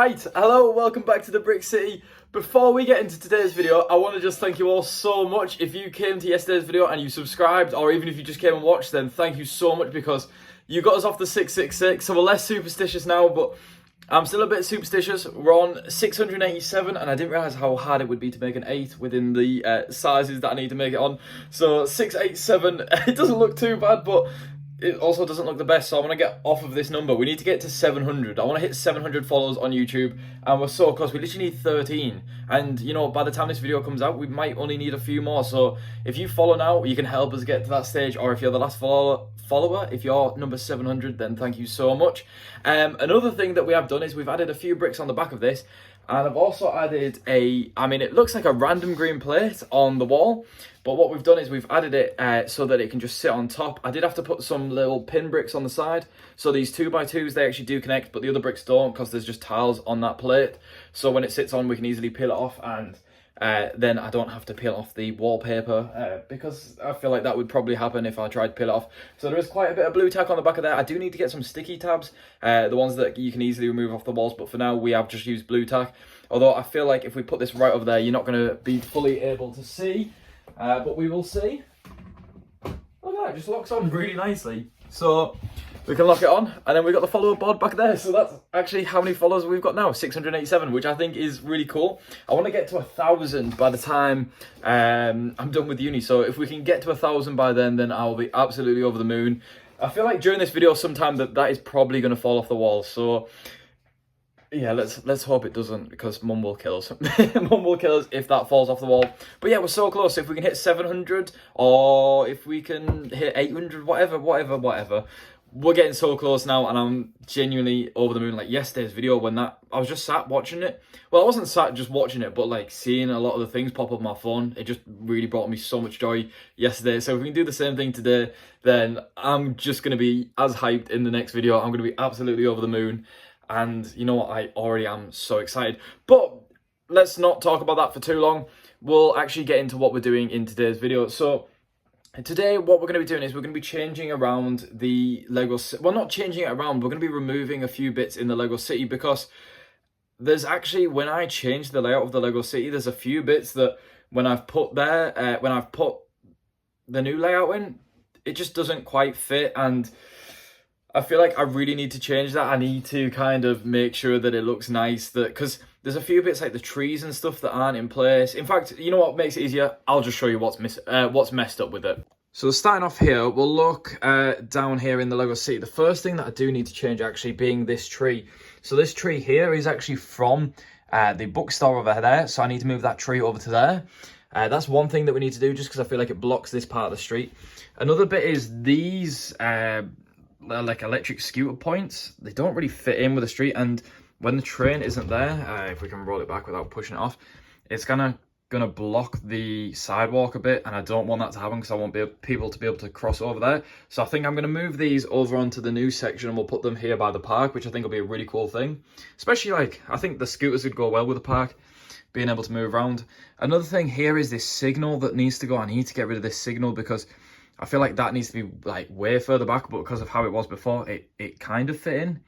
Right, hello, welcome back to the Brick City. Before we get into today's video, I want to just thank you all so much. If you came to yesterday's video and you subscribed, or even if you just came and watched, then thank you so much because you got us off the 666. So we're less superstitious now, but I'm still a bit superstitious. We're on 687, and I didn't realise how hard it would be to make an 8 within the sizes that I need to make it on. So 687, it doesn't look too bad, but it also doesn't look the best, so I want to get off of this number. We need to get to 700. I want to hit 700 followers on YouTube, and we're so close. We literally need 13. And, you know, by the time this video comes out, we might only need a few more. So if you follow now, you can help us get to that stage. Or if you're the last follower, if you're number 700, then thank you so much. Another thing that we have done is we've added a few bricks on the back of this. And I've also added it looks like a random green plate on the wall. But what we've done is we've added it so that it can just sit on top. I did have to put some little pin bricks on the side. So these 2x2s, they actually do connect, but the other bricks don't because there's just tiles on that plate. So when it sits on, we can easily peel it off, and then I don't have to peel off the wallpaper because I feel like that would probably happen if I tried to peel it off. So there is quite a bit of blue tack on the back of there. I do need to get some sticky tabs, the ones that you can easily remove off the walls, but for now we have just used blue tack. Although I feel like if we put this right over there, you're not going to be fully able to see, but we will see. Look at that, it just locks on really nicely. So we can lock it on, and then we've got the follower board back there. So that's actually how many followers we've got now, 687, which I think is really cool. I want to get to 1,000 by the time I'm done with uni. So if we can get to 1,000 by then I'll be absolutely over the moon. I feel like during this video sometime that is probably going to fall off the wall. So yeah, let's hope it doesn't, because Mum will kill us. Mum will kill us if that falls off the wall. But yeah, we're so close. If we can hit 700, or if we can hit 800, whatever. We're getting so close now, and I'm genuinely over the moon. Like yesterday's video, when I was just sat watching it. Well, I wasn't sat just watching it, but like seeing a lot of the things pop up on my phone, it just really brought me so much joy yesterday. So if we can do the same thing today, then I'm just going to be as hyped in the next video. I'm going to be absolutely over the moon. And you know what, I already am so excited. But let's not talk about that for too long. We'll actually get into what we're doing in today's video. So today, what we're going to be doing is we're going to be changing around the Lego City. Well, not changing it around. We're going to be removing a few bits in the Lego City, because there's actually, when I change the layout of the Lego City, there's a few bits that when I've put there, when I've put the new layout in, it just doesn't quite fit. And I feel like I really need to change that. I need to kind of make sure that it looks nice, because there's a few bits like the trees and stuff that aren't in place. In fact, you know what makes it easier? I'll just show you what's messed up with it. So starting off here, we'll look down here in the Lego City. The first thing that I do need to change actually being this tree. So this tree here is actually from the bookstore over there. So I need to move that tree over to there. That's one thing that we need to do, just because I feel like it blocks this part of the street. Another bit is these like electric scooter points. They don't really fit in with the street, and when the train isn't there, if we can roll it back without pushing it off, it's gonna block the sidewalk a bit, and I don't want that to happen because I want people to be able to cross over there. So I think I'm going to move these over onto the new section, and we'll put them here by the park, which I think will be a really cool thing. Especially, like, I think the scooters would go well with the park, being able to move around. Another thing here is this signal that needs to go. I need to get rid of this signal because I feel like that needs to be like way further back, but because of how it was before, it kind of fit in.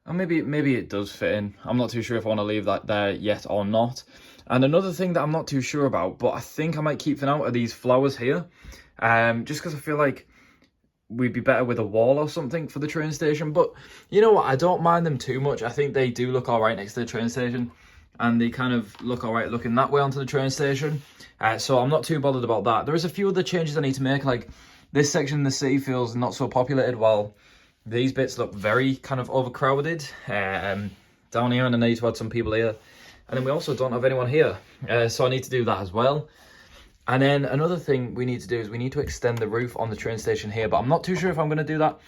Or maybe it does fit in. I'm not too sure if I want to leave that there yet or not. And another thing that I'm not too sure about, but I think I might keep for now, are these flowers here. Just because I feel like we'd be better with a wall or something for the train station. But you know what? I don't mind them too much. I think they do look all right next to the train station. And they kind of look all right looking that way onto the train station. So I'm not too bothered about that. There is a few other changes I need to make, like this section of the city feels not so populated, while these bits look very kind of overcrowded. Down here, and I need to add some people here. And then we also don't have anyone here. So I need to do that as well. And then another thing we need to do is we need to extend the roof on the train station here, but I'm not too sure if I'm going to do that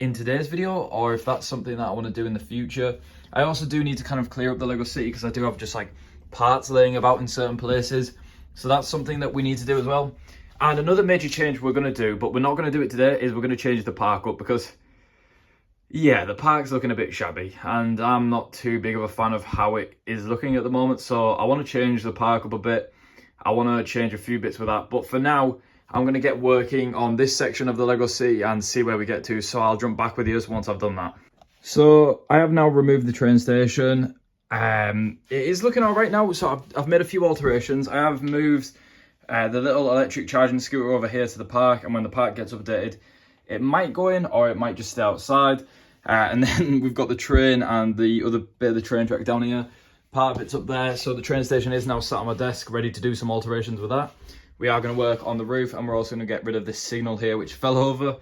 in today's video or if that's something that I want to do in the future. I also do need to kind of clear up the Lego City because I do have just like parts laying about in certain places. So that's something that we need to do as well. And another major change we're going to do, but we're not going to do it today, is we're going to change the park up because, yeah, the park's looking a bit shabby and I'm not too big of a fan of how it is looking at the moment. So I want to change the park up a bit. I want to change a few bits with that. But for now, I'm going to get working on this section of the Lego City and see where we get to. So I'll jump back with you once I've done that. So I have now removed the train station. It is looking all right now. So I've made a few alterations. I have moved the little electric charging scooter over here to the park, and when the park gets updated, it might go in or it might just stay outside. And then we've got the train and the other bit of the train track down here. Part of it's up there. So the train station is now sat on my desk, ready to do some alterations with that. We are going to work on the roof, and we're also going to get rid of this signal here, which fell over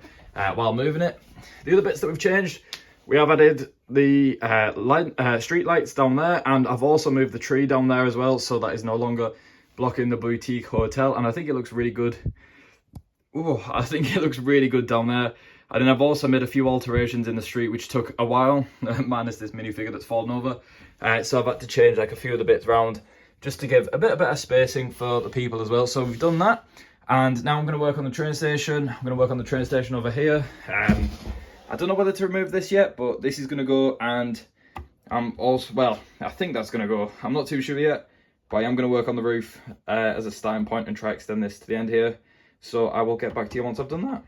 while moving it. The other bits that we've changed, we have added the street lights down there, and I've also moved the tree down there as well, so that is no longer blocking the boutique hotel, and I think it looks really good. Oh, I think it looks really good down there. And then I've also made a few alterations in the street, which took a while, minus this minifigure that's fallen over. So I've had to change like a few of the bits around just to give a bit of better spacing for the people as well. So we've done that. And now I'm going to work on the train station. I'm going to work on the train station over here. I don't know whether to remove this yet, but this is going to go, and I'm also, well, I think that's going to go. I'm not too sure yet, but I am going to work on the roof as a starting point and try extend this to the end here. So I will get back to you once I've done that.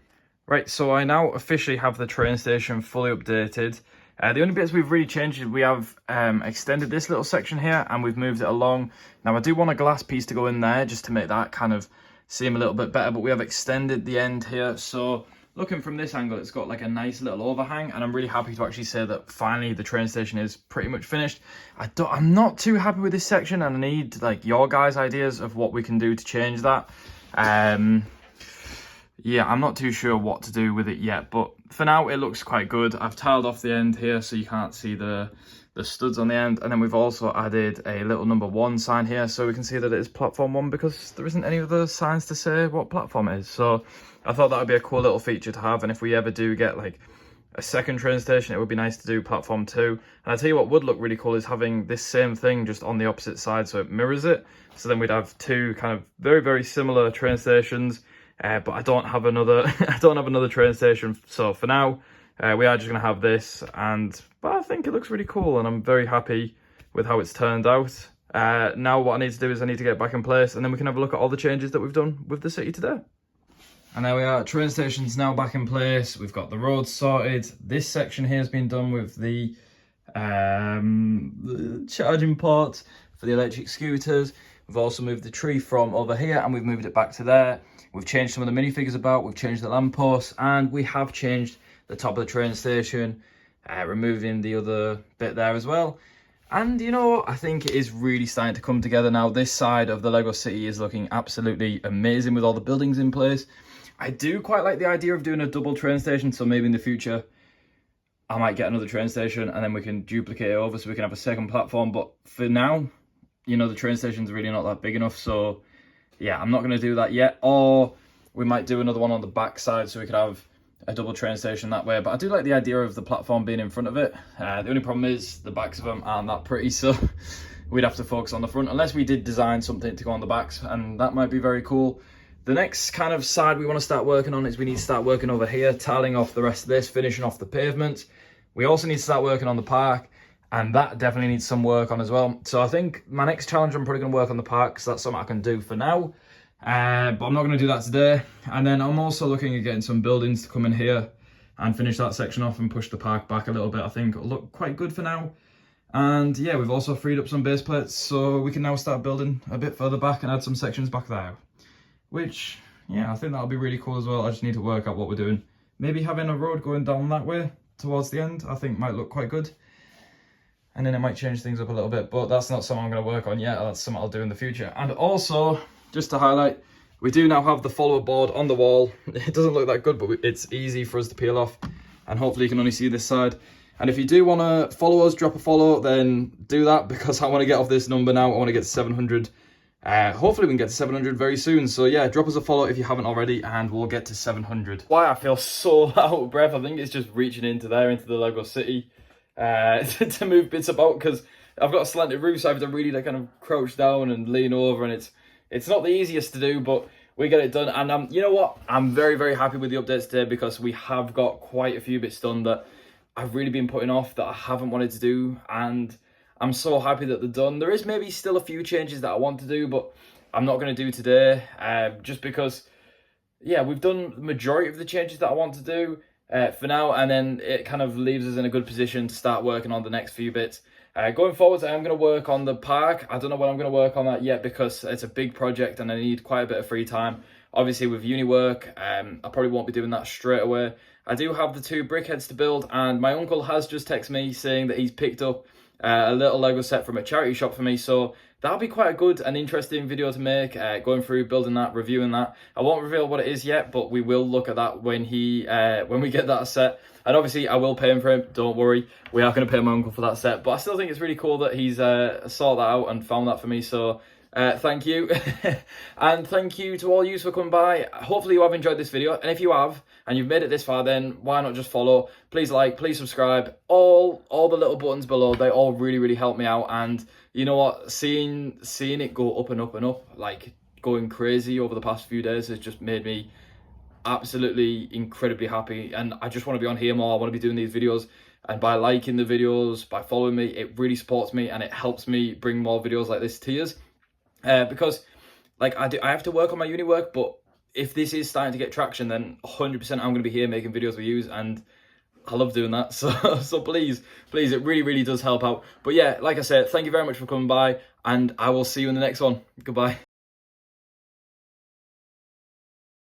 Right, so I now officially have the train station fully updated. The only bits we've really changed is we have extended this little section here and we've moved it along. Now I do want a glass piece to go in there just to make that kind of seem a little bit better, but we have extended the end here. So looking from this angle, it's got like a nice little overhang, and I'm really happy to actually say that finally the train station is pretty much finished. I'm not too happy with this section, and I need like your guys' ideas of what we can do to change that. Yeah, I'm not too sure what to do with it yet, but for now it looks quite good. I've tiled off the end here so you can't see the studs on the end, and then we've also added a little number 1 sign here so we can see that it is platform 1 because there isn't any other signs to say what platform it is. So I thought that would be a cool little feature to have, and if we ever do get like a second train station, it would be nice to do platform 2. And I tell you what would look really cool is having this same thing just on the opposite side so it mirrors it. So then we'd have 2 kind of very, very similar train stations. But I don't have another train station, so for now we are just going to have this, but I think it looks really cool and I'm very happy with how it's turned out. Now what I need to do is I need to get back in place, and then we can have a look at all the changes that we've done with the city today. And there we are, train station's now back in place. We've got the roads sorted. This section here has been done with the charging ports for the electric scooters. We've also moved the tree from over here and we've moved it back to there. We've changed some of the minifigures about, we've changed the lampposts, and we have changed the top of the train station, removing the other bit there as well. And you know, I think it is really starting to come together now. This side of the Lego City is looking absolutely amazing with all the buildings in place. I do quite like the idea of doing a double train station, so maybe in the future I might get another train station and then we can duplicate it over so we can have a second platform. But for now, you know, the train station's really not that big enough, so yeah, I'm not going to do that yet. Or we might do another one on the back side so we could have a double train station that way. But I do like the idea of the platform being in front of it. The only problem is the backs of them aren't that pretty, so we'd have to focus on the front, unless we did design something to go on the backs, and that might be very cool. The next kind of side we want to start working on is we need to start working over here, tiling off the rest of this, finishing off the pavement. We also need to start working on the park, and that definitely needs some work on as well. So I think my next challenge, I'm probably going to work on the park, because that's something I can do for now. But I'm not going to do that today. And then I'm also looking at getting some buildings to come in here and finish that section off and push the park back a little bit. I think it'll look quite good for now. And yeah, we've also freed up some base plates, so we can now start building a bit further back and add some sections back there. Which, yeah, I think that'll be really cool as well. I just need to work out what we're doing. Maybe having a road going down that way towards the end, I think might look quite good. And then it might change things up a little bit, but that's not something I'm going to work on yet. That's something I'll do in the future. And also, just to highlight, we do now have the follower board on the wall. It doesn't look that good, but it's easy for us to peel off. And hopefully you can only see this side. And if you do want to follow us, drop a follow, then do that, because I want to get off this number now. I want to get to 700. Hopefully we can get to 700 very soon. So yeah, drop us a follow if you haven't already, and we'll get to 700. Why I feel so out of breath, I think it's just reaching into the Lego City to move bits about, because I've got a slanted roof, so I have to really like kind of crouch down and lean over, and it's not the easiest to do, but we get it done. And you know what, I'm very, very happy with the updates today, because we have got quite a few bits done that I've really been putting off, that I haven't wanted to do, and I'm so happy that they're done. There is maybe still a few changes that I want to do, but I'm not going to do today, just because, yeah, we've done the majority of the changes that I want to do. for now, and then it kind of leaves us in a good position to start working on the next few bits. Going forwards, I'm going to work on the park. I don't know when I'm going to work on that yet because it's a big project and I need quite a bit of free time. Obviously with uni work, I probably won't be doing that straight away. I do have the 2 brickheads to build, and my uncle has just texted me saying that he's picked up a little Lego set from a charity shop for me, so that'll be quite a good and interesting video to make, going through, building that, reviewing that. I won't reveal what it is yet, but we will look at that when we get that set. And obviously I will pay him for it, don't worry. We are going to pay my uncle for that set, but I still think it's really cool that he's sorted that out and found that for me, so thank you. And thank you to all you for coming by. Hopefully you have enjoyed this video, and if you have and you've made it this far, then why not just follow? Please like, please subscribe. All the little buttons below, they all really help me out. And you know what, seeing it go up and up and up, like going crazy over the past few days, has just made me absolutely incredibly happy. And I just want to be on here more. I want to be doing these videos, and by liking the videos, by following me, it really supports me and it helps me bring more videos like this to you. Because like I have to work on my uni work, but if this is starting to get traction, then 100% I'm going to be here making videos with you, and I love doing that. So please, it really does help out. But yeah, like I said, thank you very much for coming by, and I will see you in the next one. Goodbye.